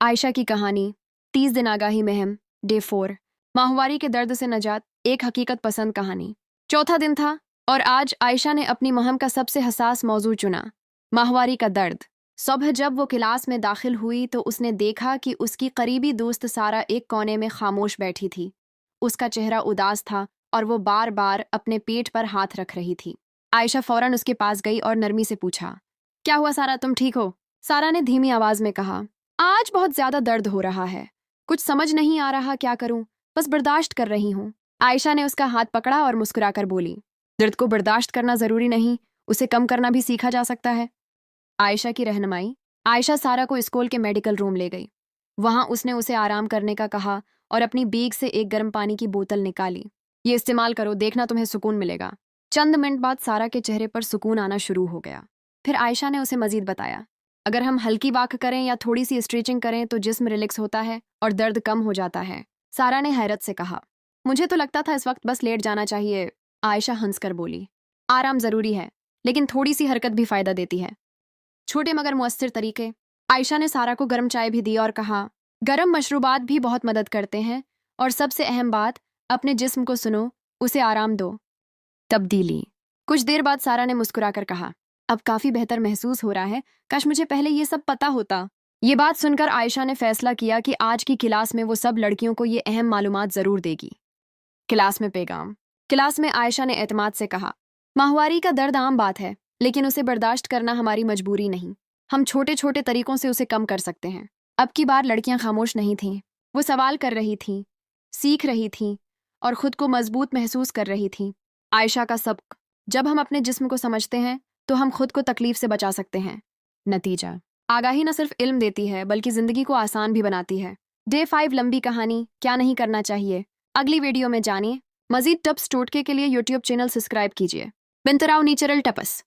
عائشہ کی کہانی 30 दिन आगाही मुहिम डे 4 माहवारी के दर्द से नजात एक हकीकत पसंद कहानी। चौथा दिन था और आज आयशा ने अपनी मुहिम का सबसे हसास मौजू चुना, माहवारी का दर्द। सुबह जब वो क्लास में दाखिल हुई तो उसने देखा कि उसकी करीबी दोस्त सारा एक कोने में खामोश बैठी थी। उसका चेहरा उदास था और वो बार बार अपने पेट पर हाथ रख रही थी। आयशा फौरन उसके पास गई और नरमी से पूछा, क्या हुआ सारा, तुम ठीक हो? सारा ने धीमी आवाज में कहा, आज बहुत ज्यादा दर्द हो रहा है, कुछ समझ नहीं आ रहा क्या करूं, बस बर्दाश्त कर रही हूं। आयशा ने उसका हाथ पकड़ा और मुस्कुराकर बोली, दर्द को बर्दाश्त करना जरूरी नहीं, उसे कम करना भी सीखा जा सकता है। आयशा की रहनुमाई। आयशा सारा को स्कूल के मेडिकल रूम ले गई। वहां उसने उसे आराम करने का कहा और अपनी बैग से एक गर्म पानी की बोतल निकाली। ये इस्तेमाल करो, देखना तुम्हें सुकून मिलेगा। चंद मिनट बाद सारा के चेहरे पर सुकून आना शुरू हो गया। फिर आयशा ने उसे मजीद बताया, अगर हम हल्की वाक करें या थोड़ी सी स्ट्रेचिंग करें तो जिस्म रिलैक्स होता है और दर्द कम हो जाता है। सारा ने हैरत से कहा, मुझे तो लगता था इस वक्त बस लेट जाना चाहिए। आयशा हंसकर बोली, आराम जरूरी है, लेकिन थोड़ी सी हरकत भी फायदा देती है। छोटे मगर मुअस्सिर तरीके। आयशा ने सारा को गर्म चाय भी दी और कहा, गर्म मशरूबात भी बहुत मदद करते हैं, और सबसे अहम बात, अपने जिस्म को सुनो, उसे आराम दो। तब्दीली। कुछ देर बाद सारा ने मुस्कुराकर कहा, अब काफी बेहतर महसूस हो रहा है, काश मुझे पहले ये सब पता होता। ये बात सुनकर आयशा ने फैसला किया कि आज की क्लास में वो सब लड़कियों को ये अहम मालूमात जरूर देगी। क्लास में पैगाम। क्लास में आयशा ने एतमाद से कहा, माहवारी का दर्द आम बात है, लेकिन उसे बर्दाश्त करना हमारी मजबूरी नहीं। हम छोटे छोटे तरीकों से उसे कम कर सकते हैं। अब की बार लड़कियां खामोश नहीं थीं, वो सवाल कर रही थीं, सीख रही थीं और खुद को मजबूत महसूस कर रही थीं। आयशा का सबक, जब हम अपने जिस्म को समझते हैं तो हम खुद को तकलीफ से बचा सकते हैं। नतीजा, आगाही न सिर्फ इल्म देती है बल्कि जिंदगी को आसान भी बनाती है। डे 5 लंबी कहानी, क्या नहीं करना चाहिए, अगली वीडियो में जानिए। मजीद टिप्स टोटके के लिए यूट्यूब चैनल सब्सक्राइब कीजिए। बिंतराव नीचरल टपस।